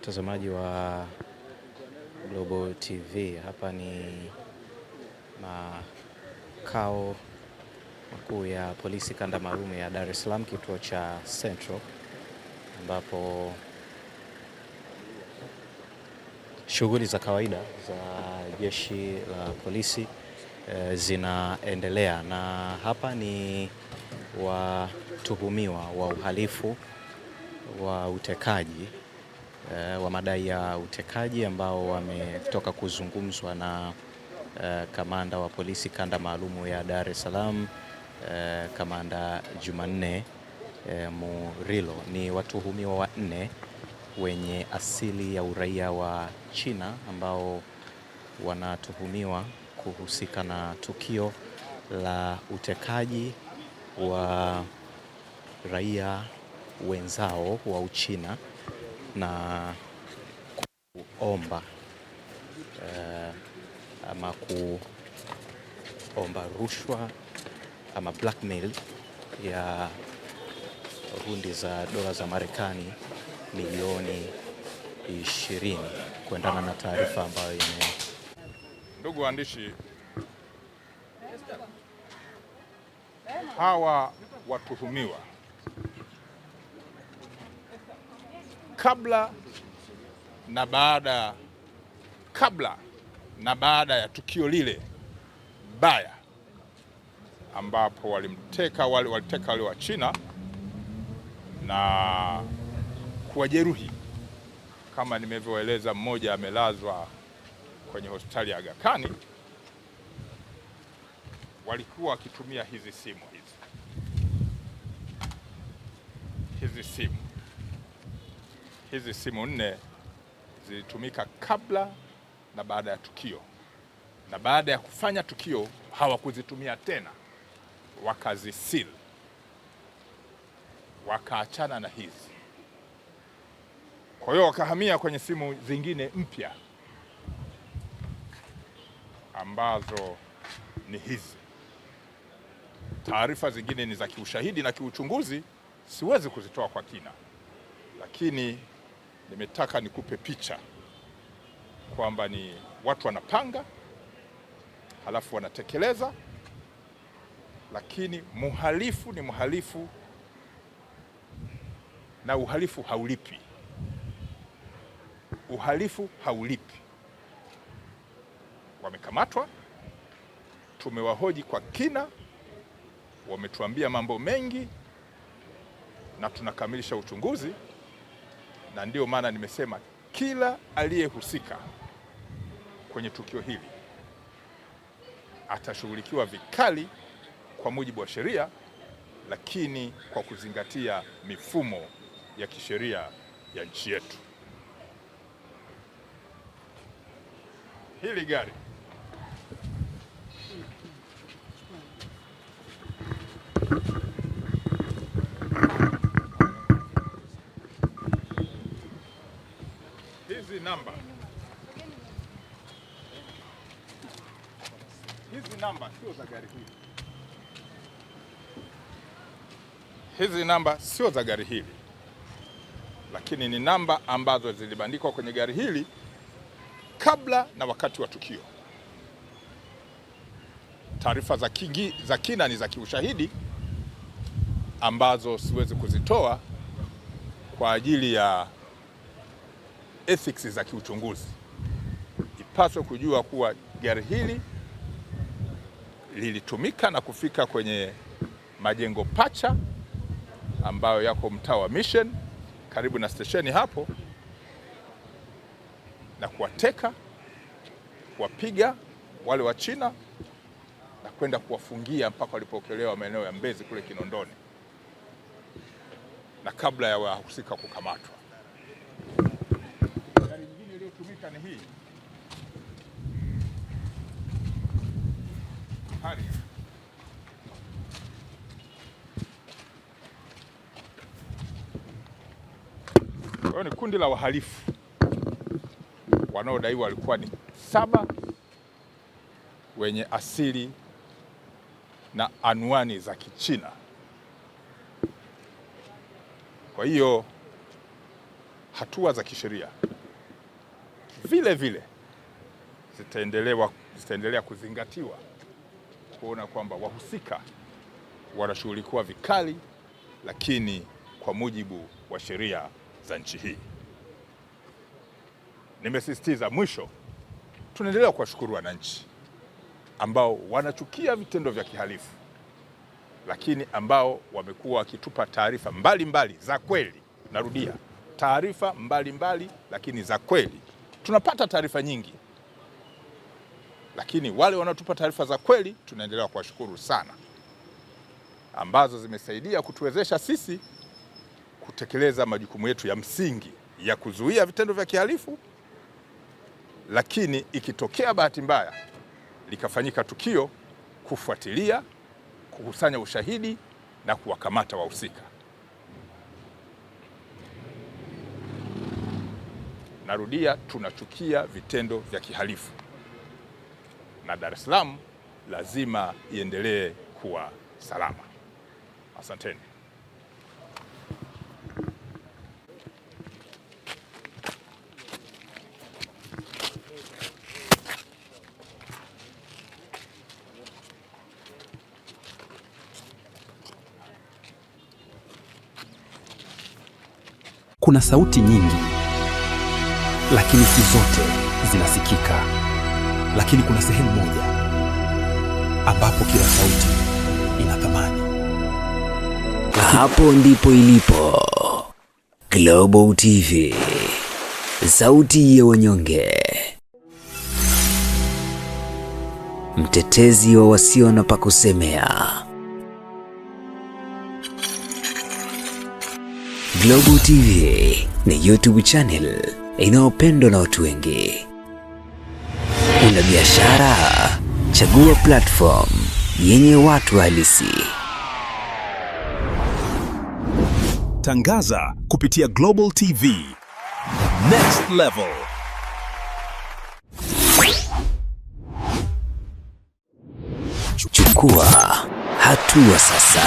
Mtazamaji wa Global TV, hapa ni makao makuu ya polisi kanda maalum ya Dar es Salaam, kituo cha Central, ambapo shughuli za kawaida za jeshi la polisi zinaendelea, na hapa ni watuhumiwa wa uhalifu wa utekaji wa madai ya utekaji ambao wametoka kuzungumzwa na kamanda wa polisi kanda maalumu ya Dar es Salaam, Kamanda Jumanne Murilo. Ni watuhumiwa wanne wenye asili ya uraia wa China ambao wanatuhumiwa kuhusika na tukio la utekaji wa raia wenzao wa Uchina na kuomba ama kuomba rushwa ama blackmail ya hundi za dola za Marekani milioni 20 kuendana na taarifa ambayo Ndugu waandishi, hawa watuhumiwa kabla na baada ya tukio lile baya ambapo waliteka wale wa China na kuwajeruhi, kama nimevyoeleza, mmoja amelazwa kwenye hospitali ya Aga Khan, walikuwa wakitumia hizi simu nne zilitumika kabla na baada ya tukio, na baada ya kufanya tukio hawakuzitumia tena, wakazisil, wakaachana na hizi. Kwa hiyo wakahamia kwenye simu zingine mpya ambazo ni hizi. Taarifa zingine ni za kiushahidi na kiuchunguzi, siwezi kuzitoa kwa kina, lakini nimetaka nikupe picha kwamba ni watu wanapanga halafu wanatekeleza, lakini muhalifu ni muhalifu na uhalifu haulipi. Uhalifu haulipi. Wamekamatwa, tumewahoji kwa kina, wametuambia mambo mengi na tunakamilisha uchunguzi, na ndio maana nimesema kila aliyehusika kwenye tukio hili atashughulikiwa vikali kwa mujibu wa sheria, lakini kwa kuzingatia mifumo ya kisheria ya nchi yetu. Hili gari hizi namba sio za gari hili. Hizi namba sio za gari hili, lakini ni namba ambazo zilibandikwa kwenye gari hili kabla na wakati wa tukio. Taarifa za kina ni za kiushahidi ambazo siwezi kuzitoa kwa ajili ya ethics za kiuchunguzi. Ipaswe kujua kuwa gari hili lilitumika na kufika kwenye majengo pacha ambayo yako mtaa wa Mission karibu na stesheni hapo, na kuwateka, kuwapiga wale wa China na kwenda kuwafungia mpaka walipokelewa maeneo ya Mbezi kule Kinondoni, na kabla ya wahusika kukamatwa. Gari nyingine iliyotumika ni hii Harrier. Kwa hiyo ni kundi la wahalifu wanaodaiwa walikuwa ni 7 wenye asili na anwani za Kichina. Kwa hiyo hatua za kisheria vile vile zitaendelea kuzingatiwa kuona kwamba wahusika wanashughulikiwa vikali, lakini kwa mujibu wa sheria za nchi hii. Nimesisitiza mwisho, tunaendelea kuwashukuru wananchi ambao wanachukia vitendo vya kihalifu, lakini ambao wamekuwa wakitupa taarifa mbalimbali za kweli. Narudia, taarifa mbalimbali lakini za kweli. Tunapata taarifa nyingi, lakini wale wanaotupa taarifa za kweli tunaendelea kuwashukuru sana, ambazo zimesaidia kutuwezesha sisi kutekeleza majukumu yetu ya msingi ya kuzuia vitendo vya kihalifu. Lakini ikitokea bahati mbaya likafanyika tukio, kufuatilia, kukusanya ushahidi na kuwakamata wahusika. Narudia, tunachukia vitendo vya kihalifu na Dar es Salaam lazima iendelee kuwa salama. Asanteni. Kuna sauti nyingi, lakini si zote zinasikika. Lakini kuna sehemu moja ambapo kila sauti ina thamani. Hapo ndipo ilipo Global TV, sauti ya wanyonge, mtetezi wa wasio na pa kusemea. Global TV ni YouTube channel inayopendwa na watu wengi. Una biashara? Chagua platform yenye watu halisi. Tangaza kupitia Global TV. Next level. Chukua hatua sasa.